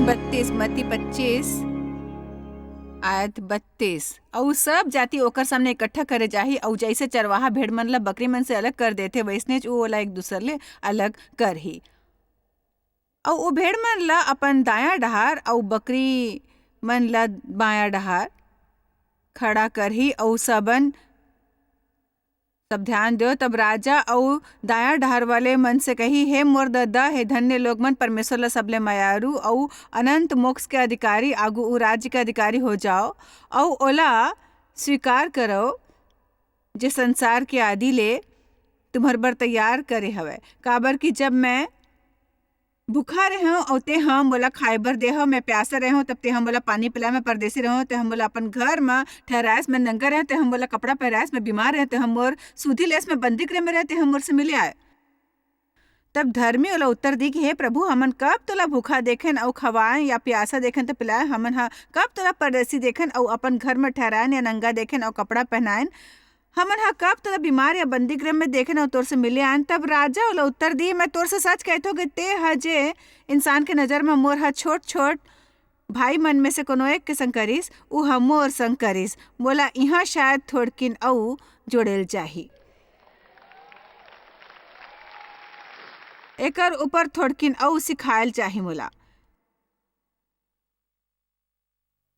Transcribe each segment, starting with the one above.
32 मत्ती 25 आयत 32। और सब जाति ओकर सामने इकट्ठा करे जाही और जैसे चरवाहा भेड़ मन ला बकरी मन से अलग कर देथे वैसने उ ओला एक दूसर ले अलग करही। और वो भेड़ मन ला अपन दाया डहार और बकरी मन ला बाया डहार खड़ा करही। और सब ध्यान दो। तब राजा और दाया डहार वाले मन से कही, हे मोर दद्दा, हे धन्य लोग मन, परमेश्वर ला सबले मयारू और अनंत मोक्ष के अधिकारी आगू उ राज्य के अधिकारी हो जाओ और ओला स्वीकार करो जे संसार के आदि ले तुम्हार बर तैयार करे हवे। काबर कि जब मैं भूखा रहो और ते हम बोला खाए बर देहो, मैं प्यासा रहो तब ते हम बोला पानी पिला, मैं परदेसी रहो ते हम बोला अपन घर में ठहरायस, मैं नंगा रहे ते हम बोला कपड़ा पहरायस, मैं बीमार रहे ते हम मोर सूधी लेस, मैं बंदी गृह में रहते हम मोर से मिले आए। तब धर्मी वाला उत्तर दी कि हे प्रभु, हमन कब तोला भूखा देखें और खवाएं या प्यासा देखें तो पिलाए, हमन हा कब तोला परदेसी देखें और अपन घर में ठहराएं या नंगा देखें और कपड़ा पहनाएं, हमन हा कब तोला बीमार या बंदी गृह में देखे और तोर से मिले आन। तब राजा वाला उत्तर दी, मैं तोर से सच कहतो कि ते हजे इंसान के नजर में मोर हा छोट छोट भाई मन में से कोनो एक के संग करिस, उ हमोर संग करिस। बोला यहाँ शायद थोड़किन औ जोड़ेल चाही, एकर ऊपर थोड़किन औ सिखायल चाही मोला,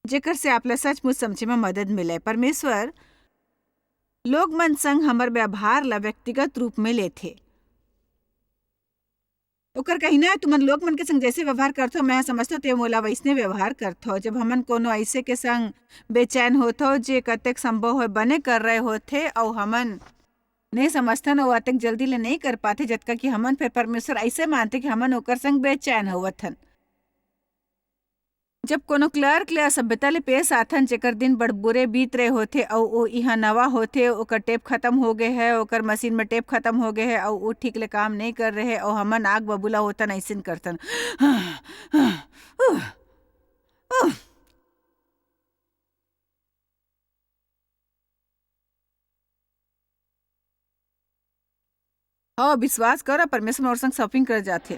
जेकर से आपला सचमुच समझे में मदद मिले। परमेश्वर लोग मन संग हमर व्यवहार ला व्यक्तिगत रूप में लेथे। ओकर कहना है तुमन लोग मन के संग जैसे व्यवहार करथो मैं समझतो ते मोला वैसने व्यवहार करथो। जब हमन कोनो ऐसे के संग बेचैन होथो जे कतेक संभव हो बने कर रहे होथे और हमन नहीं समझथन और अतेक जल्दी ले नहीं कर पाते जतका कि हमन फिर परमेश्वर ऐसे मानते कि हमन ओकर संग बेचैन होवथन। जब कोनो क्लर्क ले असभ्यता ले पेश आथन जेकर दिन बड़ बुरे बीत रहे होथे और वो यहाँ नवा होथे, ओकर टेप खत्म हो गए है, ओकर मशीन में टेप खत्म हो गए है और वो ठीक ले काम नहीं कर रहे और हमन आग बबूला होतन ऐसिन करतन। हाँ विश्वास कर परमेश्वर और संग शॉपिंग कर जाथे।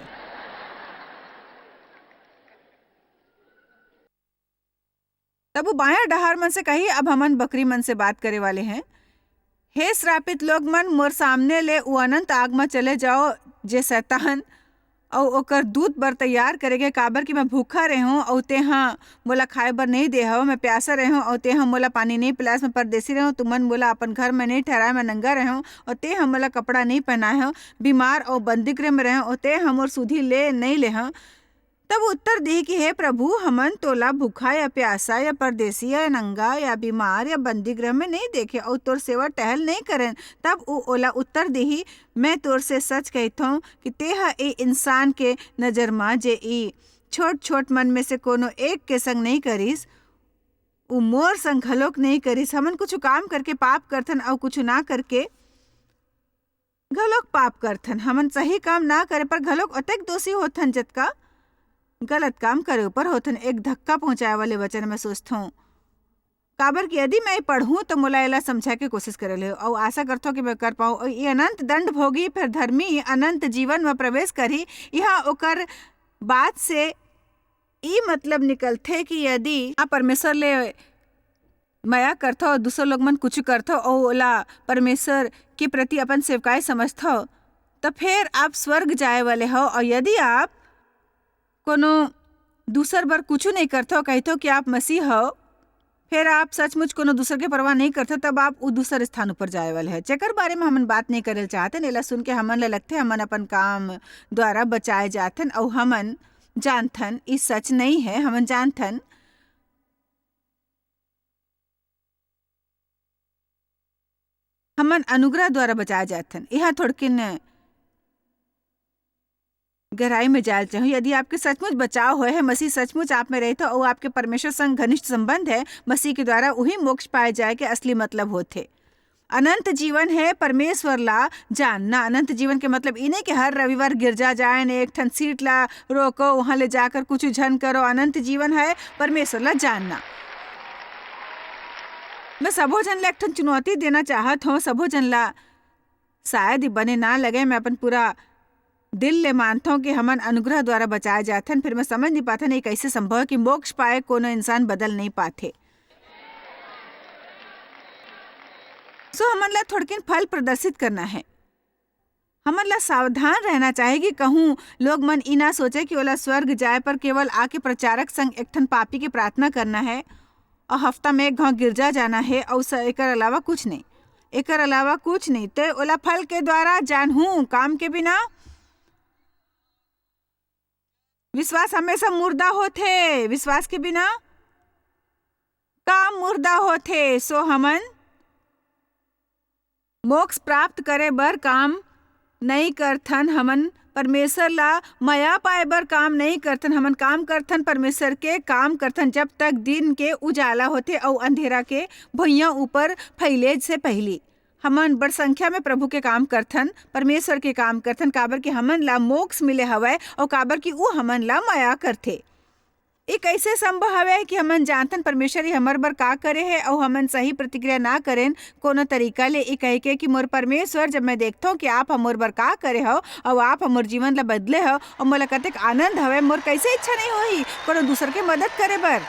तब वो बाया डहार मन से कही, अब हमन बकरी मन से बात करे वाले हैं। हे श्रापित लोग मन, मोर सामने ले वो अनंत आग में चले जाओ जे शैतान और ओकर दूत बर तैयार करेगे। काबर कि मैं भूखा रहे हूँ और ते हाँ मोला खाए बर नहीं दे हो, मैं प्यासा रहे हूँ और ते हम मोला पानी नहीं पिलास, मैं परदेसी रहे हूँ, तुमन मोला अपन घर में नहीं ठहराए, मैं नंगा रहे हूँ और ते हम मोला कपड़ा नहीं पहनाए हो, बीमार और बंदी गृह में रहे और ते हम और सुधी ले नहीं ले हो। तब उत्तर दी कि हे प्रभु, हमन तोला भूखा या प्यासा या परदेसी या नंगा या बीमार या बंदी गृह में नहीं देखे और तोर सेवा टहल नहीं करें। तब ओला उत्तर दी, मैं तोर से सच कहता हूँ कि तेहा ए इंसान के नजर में जे ई छोट छोट मन में से कोनो एक के संग नहीं करिस, उ मोर संग घलोक नहीं करिस। हमन कुछ काम करके पाप करथन और कुछ ना करके घलोक पाप करथन। हमन सही काम ना करे पर घलोक अतेक दोषी होथन जतका गलत काम करे ऊपर होथन। एक धक्का पहुंचाए वाले वचन में सोचता हूँ, काबर कि यदि मैं पढ़ूं तो मोला एला समझा के कोशिश करे ले और आशा करता कि मैं कर पाऊँ। और ये अनंत दंड भोगी फिर धर्मी अनंत जीवन में प्रवेश करी। यहाँ ओकर बात से ई मतलब निकलथे कि यदि आप परमेश्वर ले माया करथो और दूसरे लोग मन कुछ करथो और ओला परमेश्वर के प्रति अपन सेवकाई समझथो तो फिर आप स्वर्ग जाए वाले हो। और यदि आप कोनो दूसर बर कुछ नहीं करते कहते कि आप मसीह हो, फिर आप सचमुच कोनो दूसर के परवाह नहीं करते, तब आप वो दूसर स्थान पर जाए वाले हैं जेकर बारे में हमन बात नहीं करे चाहते। नेला सुन के हमन ले लगते हमन अपन काम द्वारा बचाए जाथन और हमन जानथन ई सच नहीं है। हमन जानथन हमन अनुग्रह द्वारा बचाए जाथन। यहाँ थोड़किन गहराई में जाल चाहूँ। यदि आपके सचमुच बचाव हुए है, मसीह सचमुच आप में रहते और आपके परमेश्वर संग घनिष्ठ संबंध है, मसीह के द्वारा वही मोक्ष पाए जाए के असली मतलब होते। अनंत जीवन है परमेश्वर ला जानना। अनंत जीवन के मतलब इन्हें कि हर रविवार गिरजा जाए ने एक ठन सीट ला रोको वहां ले जाकर कुछ झन करो। अनंत जीवन है परमेश्वर ला जानना। मैं सबो जन ला एक ठन चुनौती देना चाहत हूँ। सबो जन ला शायद ही बने ना लगे मैं अपन पूरा दिल ले मानता हूँ कि हमन अनुग्रह द्वारा बचाए जाथन, फिर मैं समझ नहीं पाता नहीं कैसे संभव है कि मोक्ष पाए कोनो इंसान बदल नहीं पाते। सो हमन ला थोड़किन फल प्रदर्शित करना है। हमन ला सावधान रहना चाहिए कहूँ लोग मन इना सोचे कि ओला स्वर्ग जाए पर केवल आके प्रचारक संग एकठन पापी की प्रार्थना करना है और हफ्ता में एक घाव गिरजा जाना है और एकर अलावा कुछ नहीं, एकर अलावा कुछ नहीं। तो ओला फल के द्वारा जानहूँ, काम के बिना विश्वास हमेशा मुर्दा होथे, विश्वास के बिना काम मुर्दा होथे। सो हमन मोक्ष प्राप्त करे बर काम नहीं करथन, हमन परमेश्वर ला माया पाए बर काम नहीं करथन, हमन काम करथन परमेश्वर के काम करथन जब तक दिन के उजाला होथे और अंधेरा के भुइयां ऊपर फैले से पहली। हमन बड़ संख्या में प्रभु के काम करथन, परमेश्वर के काम करथन, काबर कि हमन ला मोक्ष मिले हवय और काबर कि वो हमन ला माया करथे। ये कैसे संभव हवे कि हमन जानथन परमेश्वर ही हमर बर का करे है और हमन सही प्रतिक्रिया ना करें कोनो तरीका ले, ये कह के कि मोर परमेश्वर जब मैं देखता हूँ कि आप हमर बर का करे हो और आप हमर जीवन ला बदले हो और मोला कतेक आनंद हवे, मोर कैसे इच्छा नहीं होही कोनो दूसर के मदद करे बर,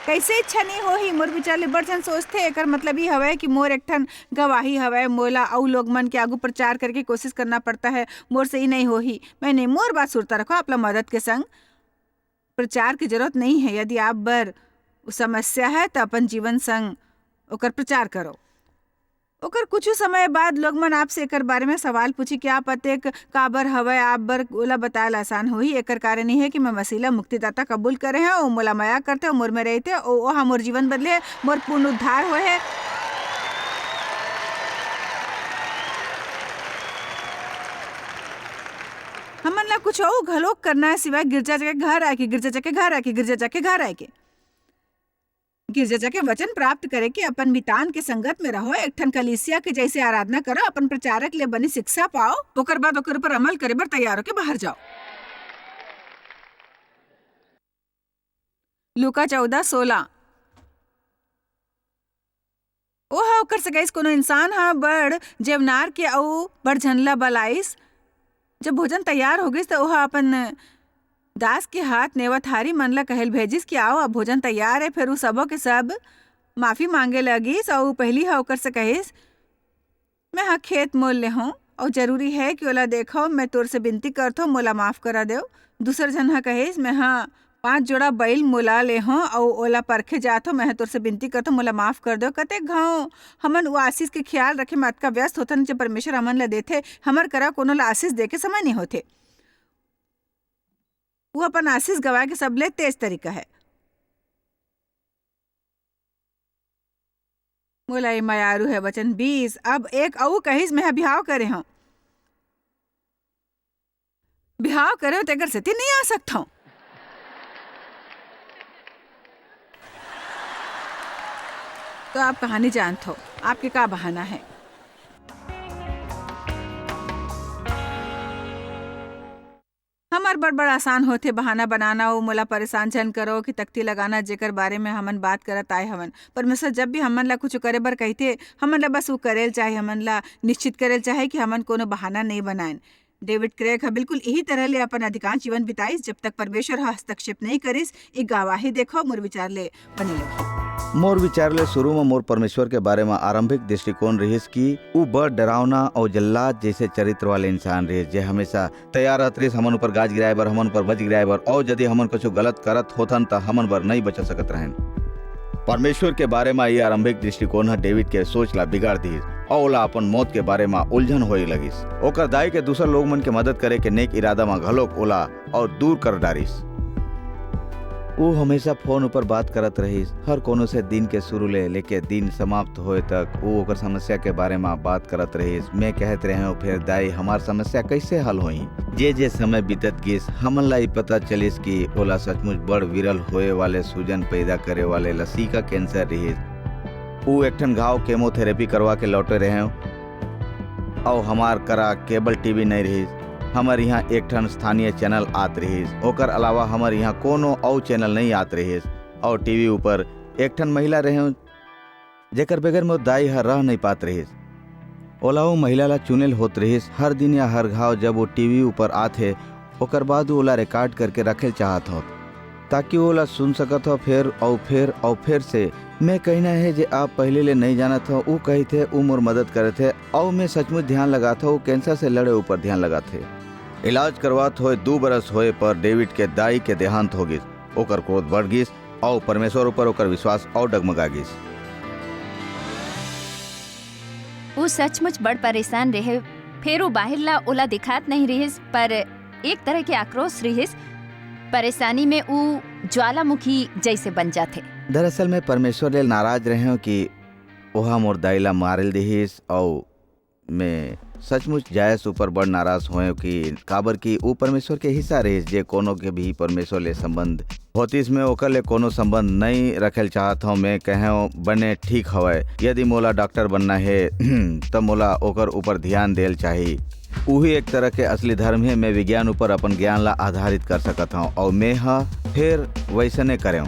कैसे इच्छा नहीं होही। मोर विचार ले बड़ जन सोचथे एकर मतलब ही हवे कि मोर एकठन गवाही हवे, मोला और लोग मन के आगू प्रचार करके कोशिश करना पड़ता है, मोर से ही नहीं होही। मैंने मोर बात सुनता रखो, आप मदद के संग प्रचार की जरूरत नहीं है। यदि आप बर समस्या है तो अपन जीवन संग ओकर प्रचार करो। ओकर कुछ समय बाद लोग मन आपसे एकर बारे में सवाल पूछी कि आप अतेक काबर हवय, आप बर ओला बतायल आसान होही। एकर कारण ही है कि मैं मसीह ला मुक्तिदाता कबूल करे हैं और मोला माया करते और मोर में रहते और मोर जीवन बदले, मोर पूर्ण उद्धार होए है। हमन ला कुछ और घलोक करना है सिवाय गिरजा जाके घर आके, गिरजा जाके घर आके, गिरजा जाके घर आके, गिरजा जाके वचन प्राप्त करे कि अपन मितान के संगत में रहो, एकठन कलीसिया के जैसे आराधना करो, अपन प्रचारक ले बनी शिक्षा पाओ, ओकर बाद ओकर ऊपर अमल करे बर तैयार होके बाहर जाओ। लूका 14:16 ओहा ओकर से गईस कोनो इंसान हा बड़ जेवनार के अउ बड़ झनला बलाइस। जब भोजन तैयार हो गई तो वह अपन दास के हाथ नेवथारी मन ला कहल भेजिस कि आओ अब भोजन तैयार है। फिर उ सबो के सब माफी मांगे लगिस और पहली हा ओकर से कहिस, मैं हा खेत मोल ले हूँ और जरूरी है कि ओला देखो, मैं तोर से विनती करथो मोला माफ करा दो। दूसर जन हा कहिस, मैं हाँ 5 जोड़ा बैल मोला ले हूँ और ओला परखे जाथो, मैं तोर से विनती करथो मोला माफ कर दो। कतेक घाव हमन वो आशीष के ख्याल रखे मत का व्यस्त होथन, जब परमेश्वर हमन ला देथे हमर करा कोनो ला आशीष दे के समय नहीं होथे। वो अपन आशीष गवा के सबले तेज तरीका है। मोला ये मायारू है वचन 20। अब एक अऊ कहिस, मैं बिहाव करे हूँ, बिहाव करे हो तेकर सेती नहीं आ सकता हूँ। तो आप कहानी जानते हो आपके का बहाना है। हमार बड़ आसान होते बहाना बनाना और मोला परेशान जन करो कि तख्ती लगाना, जेकर बारे में हमन बात करत आए हवन। परमेश्वर जब भी हमन ला कुछ करे बर कहते हमन ला बस वो करेल चाहे, हमन ला निश्चित करेल चाहे कि हमन कोनो बहाना नहीं बनाएं। डेविड क्रेग बिल्कुल यही तरह ले अपन अधिकांश जीवन बिताइस जब तक परमेश्वर हस्तक्षेप नहीं करिस। एक गवाही देखो मोर विचार ले बने लगी। मोर विचार ले शुरू में मोर परमेश्वर के बारे में आरंभिक दृष्टिकोण रहिस कि वो बड़ डरावना और जल्लाद जैसे चरित्र वाले इंसान रहे, जे हमेशा तैयार रहत रहिस हमन ऊपर गाज गिराए बर, हमन ऊपर बज गिराए बर, और यदि हमन कुछ गलत करत होथन तो हमन बर नहीं बचा सकत रहन। परमेश्वर के बारे में ये आरंभिक दृष्टिकोण है डेविड के सोच ला बिगाड़ दी और ओला अपन मौत के बारे में उलझन होए लगिस। ओकर दाई के दूसर लोग मन के मदद करे के नेक इरादा में घलोक ओला और दूर कर डारिस। वो हमेशा फोन ऊपर बात करत रहिस, हर कोनो से दिन के शुरू ले लेके दिन समाप्त होए तक वो ओकर समस्या के बारे में बात करत रहिस। मैं कहत रहे हो फिर दाई हमार समस्या कैसे हल होई। जे समय बीतत गिस हमन ला पता चलिस कि ओला सचमुच बड़ विरल होए वाले सूजन पैदा करे वाले लसीका कैंसर रहिस। वो एकठन घाव केमोथेरेपी करवा के लौटे रहे और हमार करा केबल टीवी नहीं रहिस। हमार यहाँ एक ठन स्थानीय चैनल आत रहिस, ओकर अलावा हमार यहाँ कोनो और चैनल नहीं आत रहिस। और टीवी ऊपर एक ठन महिला रहे जेकर बगैर में दाई हर रह नहीं पात रहिस। ओला वो महिला ला चुनेल होत रहिस। हर दिन या हर घाव जब वो टीवी ऊपर आथे ओकर बाद वो ओला रिकॉर्ड करके रखेल चाहत हो ताकि वो ओला सुन सकत हो फिर फिर से। मैं कहना है जे आप पहले ले नहीं जानत हो, वो कही थे वो मोर मदद करे थे और मैं सचमुच ध्यान लगा था। वो कैंसर से लड़े ऊपर ध्यान लगा थे। इलाज करवात होए 2 बरस होए पर डेविड के दाई के देहांत हो गिस। ओकर क्रोध बढ़ गिस और परमेश्वर ऊपर ओकर विश्वास और डगमगा गिस। वो सचमुच बड़ परेशान रहे। फिर वो बाहर ला ओला दिखात नहीं रहिस पर एक तरह के आक्रोश रहिस। परेशानी में वो ज्वालामुखी जैसे बन जाते। दरअसल मैं परमेश्वर ले नाराज रहे हूँ कि वहाँ मोर दाइला मारेल दिहिस और मैं सचमुच जायस ऊपर बड़ नाराज हुए कि काबर की वो परमेश्वर के हिस्सा रहिस। जे कोनो के भी परमेश्वर ले संबंध होतिस में ओकर ले कोनो संबंध नहीं रखेल चाहत हूँ। मैं कहे बने ठीक हवय। यदि मोला डॉक्टर बनना है तब मोला ओकर ऊपर ध्यान देल चाहिए। वही एक तरह के असली धर्म है। मैं विज्ञान ऊपर अपन ज्ञान ला आधारित कर सकता हूँ और मैं फिर वैसने करे।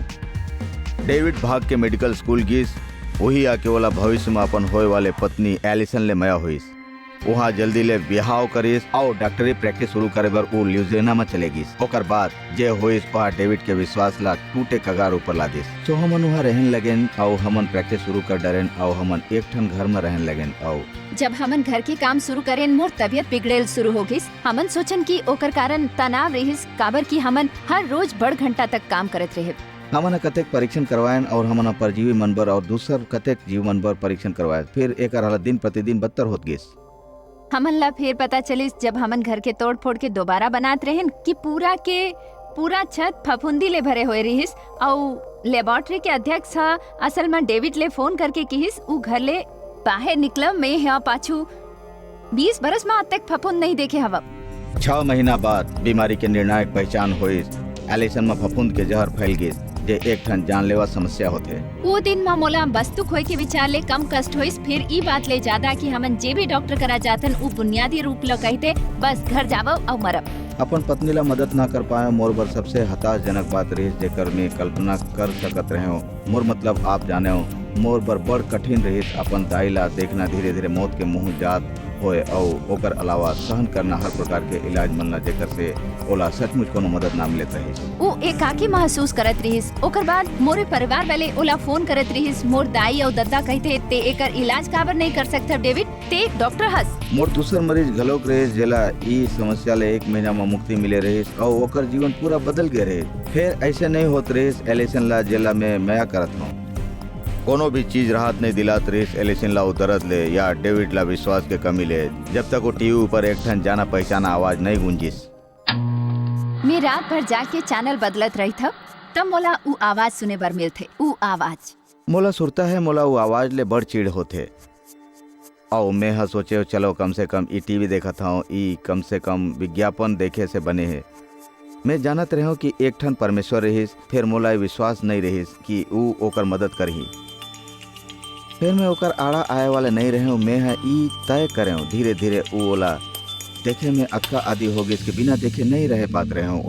डेविड भाग के मेडिकल स्कूल गिस। वही आके ओला भविष्य में अपन होए वाले पत्नी एलिसन ले मया हुईस। वहाँ जल्दी ले बिहाव करिस और डॉक्टरी प्रैक्टिस शुरू करे बर वो ल्यूजियाना में चले गिस। ओकर बाद जे होइस वहाँ डेविड के विश्वास ला टूटे कगार ऊपर ला दिस। तो हमन वहाँ रहन लगेन और हमन प्रैक्टिस शुरू कर डरेन और हमन एक ठन घर में रहन लगेन। और जब हमन घर के काम शुरू करेन मोर तबियत बिगड़ेल शुरू हो गिस। हमन सोचन कि ओकर कारण तनाव रहिस काबर की हमन हर रोज बड़ घंटा तक काम करत रहे। हमन कतेक परीक्षण करवाएन और हमन परजीवी मनबर और दूसर कतेक जीव मनबर परीक्षण करवाए। फिर एक हालत दिन प्रतिदिन बदतर होत गिस। हमन ला फिर पता चलिस जब हमन घर के तोड़ फोड़ के दोबारा बनात रहेन कि पूरा छत फफूंदी ले भरे हुए रहिस। और लेबोरेटरी के अध्यक्ष असल में डेविड ले फोन करके कहिस ऊ घर ले बाहर निकलब में यहाँ पाछू 20 बरस में आज तक फफूंद नहीं देखे हवा। 6 महीना बाद बीमारी के निर्णायक पहचान होइस। एलिसन में फफूंद के जहर फैल गिस जे एक ठन जानलेवा समस्या होते। वो दिन में मोला बस्तुक होए के विचार ले कम कष्ट होइस। फिर ई बात ले ज्यादा कि हमन जे भी डॉक्टर करा जातन ऊ बुनियादी रूप ल कहते बस घर जावो और मरब। अपन पत्नी ला मदद ना कर पाए मोर बर सबसे हताशजनक बात रही जेकर में कल्पना कर सकत रहे हो। मोर मतलब आप जाने हो मोर बर बड़ कठिन रही अपन दाई ला देखना धीरे धीरे मौत के मुंह जात होए और ओकर अलावा सहन करना हर प्रकार के इलाज मिलना जेकर से ओला सचमुच कोनो मदद ना मिलत रही। वो एकाकी महसूस करत रहिस। ओकर बाद मोरे परिवार वाले ओला फोन करत रहिस। मोर दाई और दद्दा कहते ते एकर इलाज काबर नहीं कर सकता डेविड ते एक डॉक्टर हस। मोर दूसर मरीज घलोक रहे जेला ई समस्या ले 1 महीना में मुक्ति मिले रही और ओकर जीवन पूरा बदल गए रहे। फिर ऐसे नहीं होत रही। एलिसन ला जेला में मया करत हूँ कोनो भी चीज राहत नहीं दिलात रही। एलिसन ला दर्द ले या डेविड ला विश्वास के कमी ले जब तक वो टीवी ऊपर एक ठन जाना पहचाना आवाज नहीं गूंजिस। मैं रात भर जाके चैनल बदलत रही था तब मोला ऊ आवाज सुने बर मिलथे। ऊ आवाज मोला सुरता है मोला वो आवाज ले बड़ चिड़ होते और मैं सोचे चलो कम से कम ई टीवी देखा था ई कम से कम विज्ञापन देखे से बने है। मैं जानत रहे हूँ कि एक ठन परमेश्वर रहिस। फिर मोला विश्वास नहीं रहिस कि ऊ ओकर मदद करही। फिर मैं ओकर आड़ा आए वाले नहीं रहे हूँ। मैं ई तय करे हूँ धीरे धीरे ऊ ओला देखे में अक्का आदि हो गई इसके बिना देखे नहीं रह पात रहे हूँ।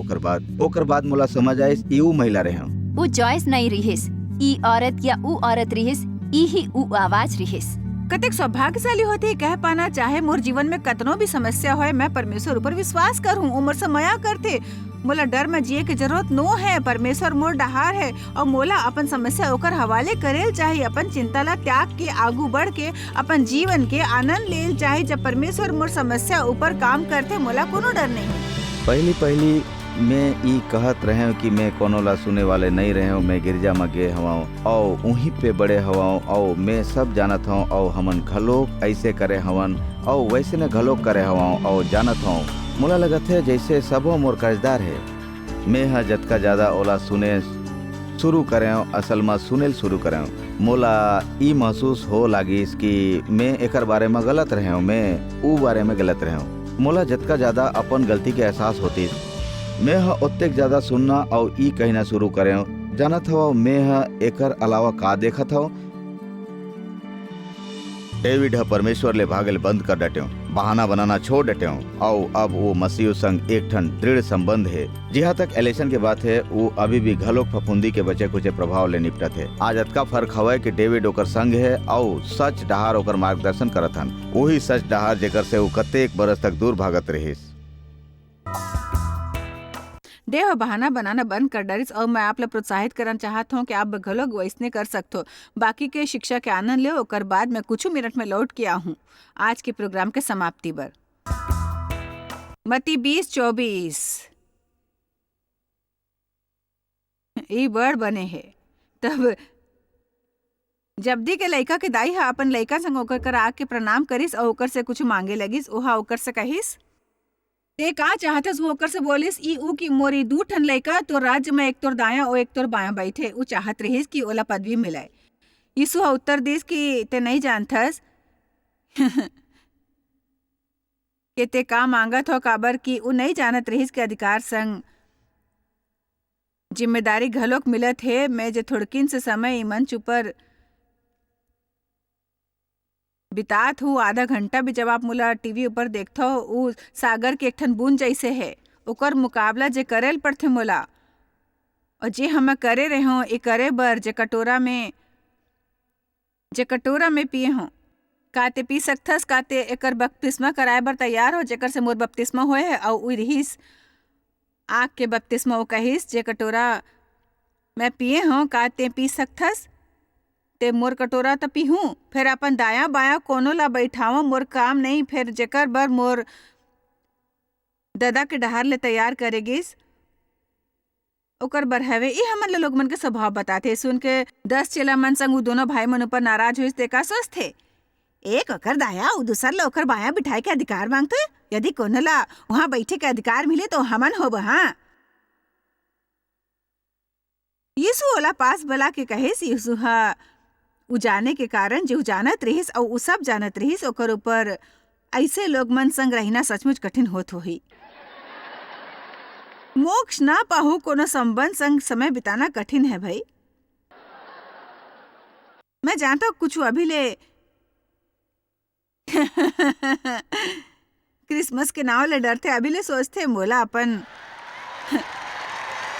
ओकर बाद मोला समझ आइस ई ऊ महिला रहे हूँ। ऊ जॉयस नहीं रहिस ई औरत या ऊ औरत रहिस ई ही ऊ आवाज रहिस। कतेक सौभाग्यशाली होती है कह पाना चाहे मोर जीवन में कतनो भी समस्या होए मैं परमेश्वर ऊपर विश्वास करूं। उम्र से मया करते मोला डर में जिए की जरूरत नो है। परमेश्वर मोर डहार है और मोला अपन समस्या ओकर हवाले करेल चाहिए। अपन चिंता ला त्याग के आगू बढ़ के अपन जीवन के आनंद लेल चाहिए। जब परमेश्वर मोर समस्या ऊपर काम करते मोला कोनो डर नहीं। पहली मैं ई कहत रहे हूँ कि मैं कोनो ला सुने वाले नहीं रहे हूँ। मैं गिरजा में गे हवाऊँ और वहीं पे बड़े हवाऊँ और मैं सब जानत हूँ और हमन घलोक ऐसे करे हवन और वैसे न घलोक करे हवाऊँ और जानत हूँ। मोला लगत है जैसे सबो मोर कर्जदार है। मैं जतका ज्यादा ओला सुने शुरू करे असल में सुनेल शुरू करे मोला ई महसूस हो लागिस कि मैं एकर बारे में गलत रहे हूँ। मैं ऊ बारे में गलत रहे हूँ। मोला जतका ज्यादा अपन गलती के एहसास होती मैं ओत्तेक ज्यादा सुनना और ई कहना शुरू करे जानत हवा मैं एकर अलावा का देखत हूँ। डेविड परमेश्वर ले भागल बंद कर डटे बहाना बनाना छोड़ देते हूँ और अब वो मसीह संग एक ठन दृढ़ संबंध है। जहाँ तक इलेक्शन के बात है वो अभी भी घलोक फफूंदी के बचे कुछ प्रभाव ले निपटत है। आज अतका फर्क हवा कि डेविड ओकर संग है और सच डहार ओकर मार्गदर्शन करत हन, वही सच डहार जेकर से वो कतेक बरस तक दूर भागत रहिस। देह बहाना बनाना बंद कर डरिस और मैं आप ला प्रोत्साहित करना चाहता हूँ कि आप घलोक वैसने कर सकते हो। बाकी के शिक्षा के आनंद ले, ओकर बाद मैं कुछ मिनट में लौट के आहूँ आज के प्रोग्राम के समाप्ति पर। मती 20:24 ई बड़ बने है। तब जब्दी के लइका के दाई हा अपन लइका संग ओकर कर आके प्रणाम करिस और ओकर से कुछ मांगे लगिस। ओहा ओकर से कहिस, ते का चाहतस? वो ओकर से बोलिस, ई ऊ की मोरी 2 ठन लइका तो राज्य में एक तोर दाया और एक तोर बाया बैठे। ऊ चाहत रहिस कि ओला पदवी मिले। यीशु हा उत्तर दिस कि ते नहीं जानथस कि ते का मांगत हो, काबर कि ऊ नहीं जानत रहिस कि अधिकार संग जिम्मेदारी घलोक मिलत है। मैं जे थोड़किन से समय ई मंच ऊपर बितात हूँ, आधा घंटा भी जब आप मोला टीवी ऊपर देखते हो, ऊ सागर के एक ठन बूंद जैसे है। ओकर मुकाबला जे करेल पड़थे मोला, और जे हम करे रहे हो ए करे बर जे कटोरा में पिए हो, का ते पी सकथस? का ते एकर बपतिस्मा कराए बर तैयार हो जेकर से मोर बपतिस्मा होए है? और ऊ रहिस आग के बपतिस्मा। वो कहिस, जे कटोरा मैं पिए हो का ते पी सकथस? ते मोर कटोरा त पीहूं, फिर अपन दाया बाया कोनो ला बैठावा, मोर काम नहीं। फिर जेकर बर मोर ददा के डहार ले तैयार करेगिस ओकर बर हवे। ई हमन ल लोग मन के स्वभाव बताते। सुन के 10 चेला मन संग ऊ दोनों भाई मन ऊपर नाराज हुई। ते का सोचथे? एक ओकर दाया और दूसर ला ओकर बाया बिठाए के अधिकार मांगते। यदि कोनो ला वहां बैठे के अधिकार मिले तो हमन होब। हाँ, यीशु ओला पास बला के कहिस। यीशु हा उ जाने के कारण जो जानत रहिस और उ सब जानत रहिस ओकर ऊपर ऐसे लोग मन संग रहना सचमुच कठिन होत होही। मोक्ष ना पाहू कोनो संबंध संग समय बिताना कठिन है भाई। मैं जानता हूँ कुछ अभी ले क्रिसमस के नाव ले डरते, अभी ले सोचते मोला अपन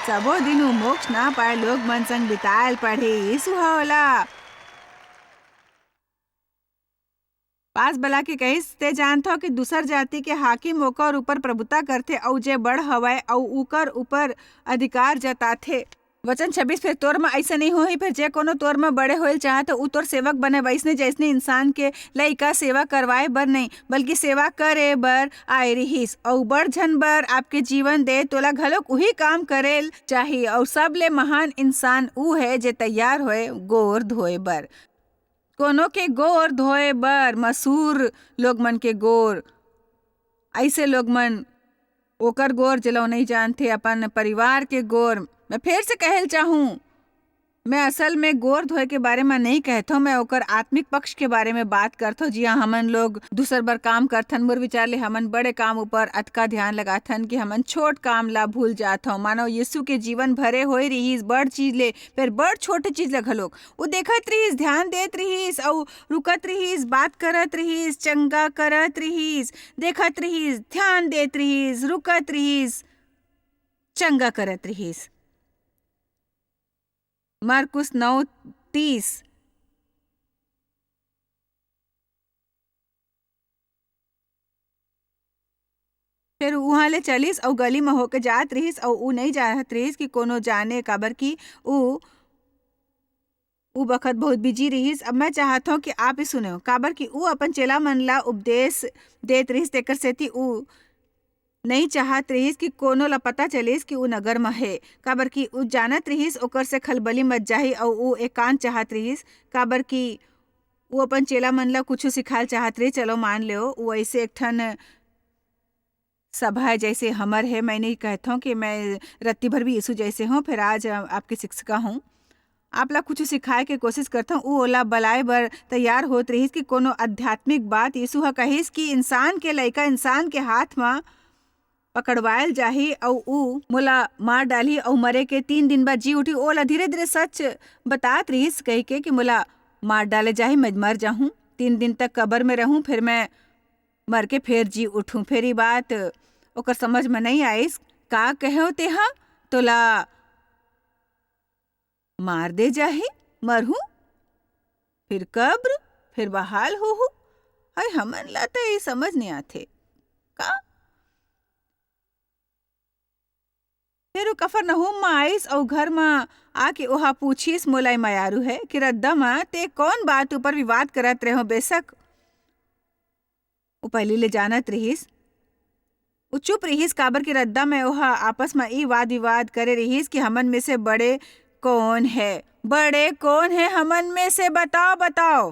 सबो दिन मोक्ष ना पाए लोग मन संग बितायल पढ़े। यीशु होला पास बला के कहिस, ते जानत हो कि दूसर जाति के हाकिम ओकर ऊपर प्रभुता करथे और जे बड़ हवाए और ऊकर ऊपर अधिकार जताथे। वचन 26 फिर तोर में ऐसा नहीं होही। फिर जे कोनो तोर में बड़े होइल चाहत ऊ तोर सेवक बने, वैसने जैसने इंसान के लइका सेवा करवाए बर नहीं बल्कि सेवा करे बर आए रहिस और बड़ झन बर आपके जीवन दे। तोला घलोक उही काम करेल चाहिए। और सब ले महान इंसान ऊ है जे तैयार होए गोर धोए बर। कोनो के गोर धोए बर मशहूर लोग मन के गोर, ऐसे लोग मन ओकर गोर जलो नहीं जानते अपन परिवार के गोर। मैं फिर से कहल चाहूँ, मैं असल में गोर धोए के बारे में नहीं कहता हूँ, मैं ओकर आत्मिक पक्ष के बारे में बात करता हूँ। जी हाँ, हमन लोग दूसर बर काम करथन, मोर विचार ले हमन बड़े काम ऊपर अतका ध्यान लगाथन कि हमन छोट काम ला भूल जात हूँ। मानो यीशु के जीवन भरे होए रहीस बड़ चीज ले, फिर बड़ छोटे चीज ले घलोक वो देखत रहीस, ध्यान देत रहीस और रुकत रहीस, बात करत रहीस, चंगा करत रहीस, देखत रहीस, ध्यान देत रहीस, रुकत रहीस, चंगा करत रहीस। मरकुस 9:30। फिर वहां ले चलिस और गली में होके जात रहीस और ऊ नहीं जात रहीस कि कोनो जाने, काबर की ऊ बखत बहुत बिजी रहीस। अब मैं चाहता हूँ कि आप ही सुने, काबर की ऊ अपन चेला मन ला उपदेश देत रहीस। तेकर सेती ऊ नहीं चाहत रहीस कि कोनो ला पता चलिस कि ऊ नगर में है, काबर की ऊ जानत रहीस ओकर से खलबली मच जाही और ऊ एकांत चाहत रहीस, काबर की ऊ अपन चेला मन ला कुछ सिखाल चाहत रही। चलो मान लो वो ऐसे एक ठन सभा है जैसे हमर है। मैं नहीं कहता हूँ कि मैं रत्ती भर भी यीशु जैसे हूँ, फिर आज आपकी शिक्षिका हूँ, आप ला कुछ सिखाए के कोशिश करता हूँ। ऊ ओला बलाए बर तैयार होत रहीस कि कोनो आध्यात्मिक बात। यीशु हा कहिस कि इंसान के लइका इंसान के हाथ में पकड़वायल जाही और ऊ मोला मार डाली और मरे के 3 दिन बाद जी उठी। ओला धीरे धीरे सच बतात रहीस कह के कि मोला मार डाले जाही, मैं मर जाहूँ, 3 दिन तक कब्र में रहूँ, फिर मैं मर के फिर जी उठूं। फिर ई बात ओकर समझ में नहीं आईस। का कहो तेहा तोला मार दे जाही, मरहूं, फिर कब्र, फिर बहाल होहू। हाय हमन ला तो ये समझ नहीं आथे का। फिर कफरनहूम में आइस और घर में आके ओहा पूछिस मोलाई मयारू है कि रद्दा माँ ते कौन बात ऊपर विवाद करत रहो। बेशक वो पहली ले जानत रहीस, वो चुप रहीस काबर के रद्दा में ओहा आपस में ई वाद विवाद करे रहीस कि हमन में से बड़े कौन है, बड़े कौन है हमन में से, बताओ बताओ,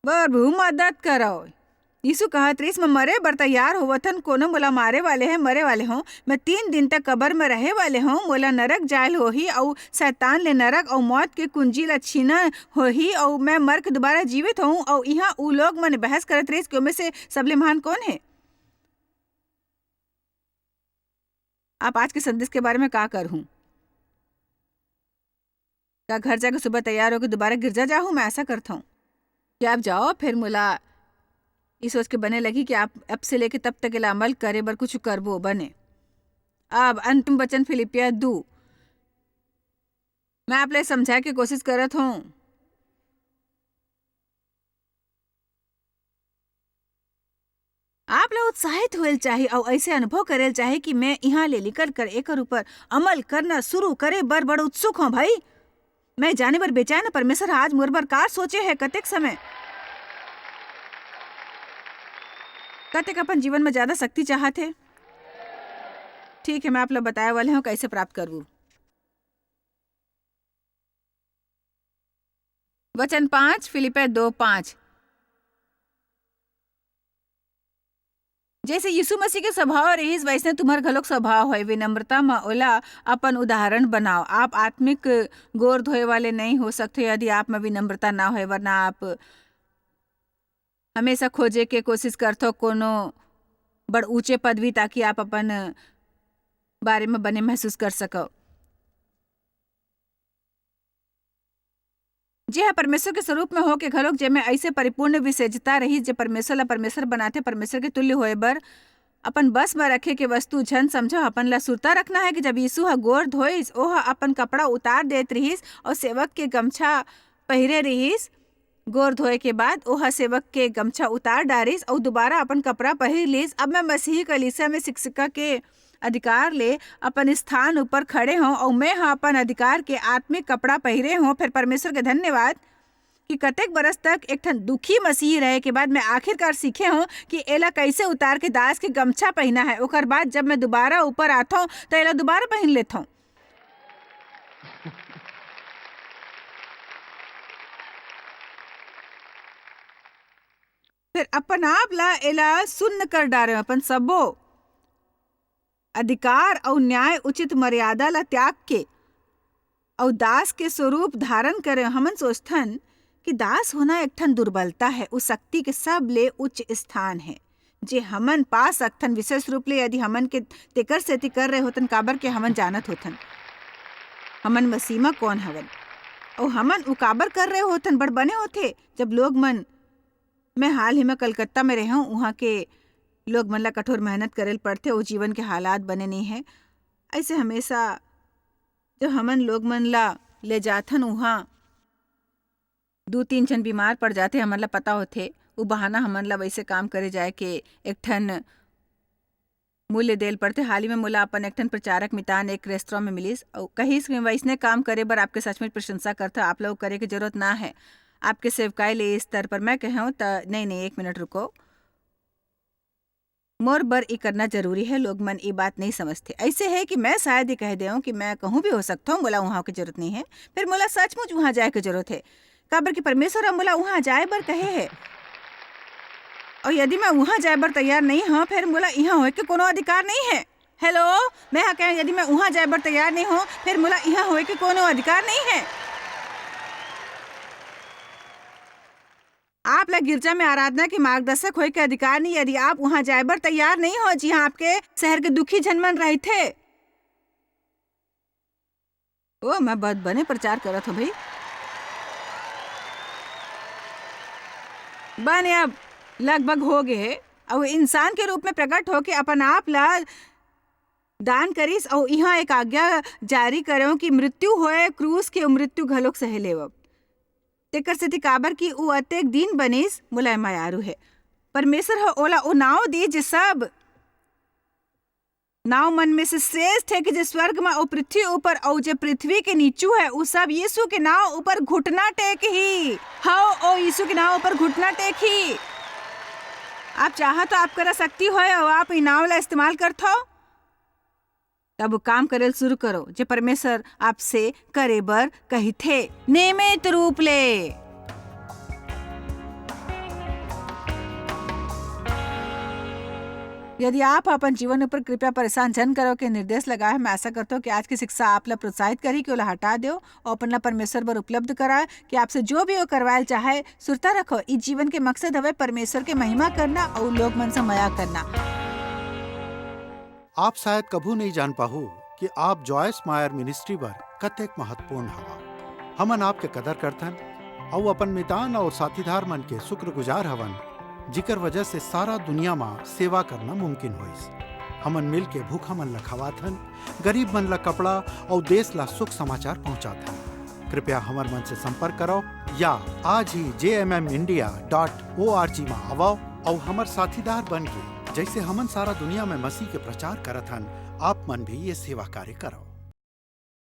प्रभु मदद करो। यीशु कहत रहीस, मैं मरे बर तैयार होवथन, कोनो मोला मारे वाले हैं, मरे वाले हों, मैं 3 दिन तक कब्र में रहे वाले हों, मोला नरक जायल होही और शैतान ले नरक और मौत के कुंजी ला छीना होही और मैं मर के दोबारा जीवित हूँ। और यहाँ उ लोग मन बहस करत रहीस कि उनमें से सबले महान कौन है। आप आज के संदेश के बारे में का करहूँ? क्या घर जाकर सुबह तैयार होकर दोबारा गिरजा जाऊँ? मैं ऐसा करता हूँ कि आप जाओ, फिर मुला इस सोच के बने लगी कि आप अब से लेके तब तक इला अमल करे बर कुछ करबो बने। अब अंतिम वचन फिलिपिया 2 मैं आप ले समझाए के कोशिश करत हूँ। आप लोग उत्साहित होल चाहे और ऐसे अनुभव करेल चाहे कि मैं यहाँ ले निकल कर एकर ऊपर अमल करना शुरू करे बर बड़ उत्सुक हूँ। भाई मैं जाने बर बेचैन, परमेश्वर आज मोर बर कार सोचे है कतेक समय, कतेक अपन जीवन में ज्यादा शक्ति चाहते। ठीक है, मैं आप लोग बताए वाले हूँ कैसे प्राप्त करबू। वचन 5 फिलिपिया 2:5 जैसे यीशु मसीह के स्वभाव रहीस वैसे तुम्हार घलोक स्वभाव है। विनम्रता में ओला अपन उदाहरण बनाओ। आप आत्मिक गोर धोए वाले नहीं हो सकते यदि आप में विनम्रता ना हो, वरना आप हमेशा खोजे के कोशिश करते कोनो बड़ ऊंचे पदवी ताकि आप अपन बारे में बने महसूस कर सको। जी हाँ, परमेश्वर के स्वरूप में हो के घलोक जेमे ऐसे परिपूर्ण विशेषता रही जे परमेश्वर ला परमेश्वर बनाते, परमेश्वर के तुल्य होए बर अपन बस में रखे के वस्तु झन समझो। अपन ला सुरता रखना है कि जब यीशु हा गोर धोइस ओहा अपन कपड़ा उतार देत रहीस और सेवक के गमछा पहिरे रहीस। गोर धोए के बाद ओहा सेवक के गमछा उतार डारिस और दोबारा अपन कपड़ा पहिर लीस। अब मैं मसीही कलीसिया में शिक्षिका के अधिकार ले अपन स्थान ऊपर खड़े हों और मैं हाँ अपन अधिकार के आत्मिक कपड़ा पहिरे हों। फिर परमेश्वर के धन्यवाद कि कतेक बरस तक एक ठन दुखी मसीही रहे के बाद मैं आखिरकार सीखे हूँ कि एला कैसे उतार के दास के गमछा पहना है। ओकर बाद जब मैं दोबारा ऊपर आता हूँ तो एला दोबारा पहन लेता हूँ। फिर अपन आप ला एला सुन्न कर डारे, अपन सबो अधिकार और न्याय उचित मर्यादा ला त्याग के और दास के स्वरूप धारण करे। हमन सोचथन कि दास होना एक ठन दुर्बलता है, उस शक्ति के सब ले उच्च स्थान है जे हमन पा सकथन। विशेष रूप ले यदि हमन के तेकर सेती कर रहे होतन काबर के हमन जानत होतन हमन मसीमा कौन हवन और हमन उकाबर कर रहे होतन बड़ बने होते। जब लोग मन, मैं हाल ही में कलकत्ता में रहा हूँ, वहाँ के लोग मन ला कठोर मेहनत करेल पड़ते, वो जीवन के हालात बने नहीं है। ऐसे हमेशा जब हमन लोग मन ला ले जाथन वहाँ 2-3 जन बीमार पड़ जाते, हमन ला पता होते वो बहाना हमन ला वैसे काम करे जाए के एक ठन मूल्य देल पड़ते। हाल ही में मोला अपन एक ठन प्रचारक मितान एक रेस्तरां में मिलिस और कहिस में वैसने काम करे बर आपके सच में प्रशंसा करता, आप लोग करे की जरूरत ना है, आपके सेवकाई ले इस स्तर पर। मैं कहूँ तो नहीं 1 मिनट रुको, मोर बर ई करना जरूरी है। लोग मन ये बात नहीं समझते। ऐसे है कि मैं शायद ही कह दे कि मैं कहूँ भी हो सकता हूँ मोला वहाँ की जरूरत नहीं है, फिर मोला सचमुच वहाँ जाए की जरूरत है काबर कि परमेश्वर मोला वहाँ जाए बर कहे है। और यदि मैं वहाँ जाए बर तैयार नहीं हूँ फिर मोला यहाँ होए के कोनो अधिकार नहीं है। हेलो, मैं हाँ कहें यदि मैं वहाँ जाए बर तैयार नहीं हूँ फिर मोला यहाँ होए के कोनो अधिकार नहीं है। आप ला गिरजा में आराधना के मार्गदर्शक होए के अधिकार नहीं यदि आप वहाँ जाए बर तैयार नहीं हो। जी हाँ, आपके शहर के दुखी जनमन रहे थे। ओ मैं बहुत बने प्रचार करत हूँ भाई बने। अब लगभग हो गए और इंसान के रूप में प्रकट होके अपन आप ला दान करिस और यहाँ एक आज्ञा जारी करो कि मृत्यु होए क्रूस के मृत्यु घलोक सहे लेवब। तेकर सेती काबर की उ अतेक दिन बनिस मुलाय मायारू है। परमेश्वर ह ओला ओ नाव दी जे सब नाव मन में से श्रेष्ठ है कि जे स्वर्ग में और पृथ्वी ऊपर और जे पृथ्वी के नीचू है उ सब यीशु के नाव ऊपर घुटना टेक ही हाओ ओ यीशु के नाव ऊपर घुटना टेक ही। आप चाह तो आप करा सकती हो और आप ई नाव ला इस्तेमाल करत हो तब काम करेल शुरू करो जे परमेश्वर आपसे करे बर कही थे नियमित रूप ले। यदि आप अपन जीवन ऊपर कृपया परेशान जन करो के निर्देश लगाए, मैं आशा करता हूँ कि आज की शिक्षा आप ला प्रोत्साहित करी कि ओला हटा दो और अपन ला परमेश्वर पर उपलब्ध कराए कि आपसे जो भी वो करवायल चाहे। सुरता रखो इस जीवन के मकसद हवे परमेश्वर के महिमा करना और लोग मन से मया करना। आप शायद कभू नहीं जान पाहु कि आप जॉयस मायर मिनिस्ट्री बर कतेक महत्वपूर्ण हवा। हमन आपके कदर करथन और अपन मितान और साथीदार मन के शुक्रगुजार हवन जिकर वजह से सारा दुनिया में सेवा करना मुमकिन होइस। हमन मिल के भूखा मन ला खवाथन, गरीब मन ला कपड़ा और देश ला सुख समाचार पहुंचाथन। कृपया हमर मन से संपर्क करो या आज ही jmmindia.org में आवो और हमर साथीदार बन के जैसे हमन सारा दुनिया में मसीह के प्रचार करत हन आप मन भी ये सेवा कार्य करो।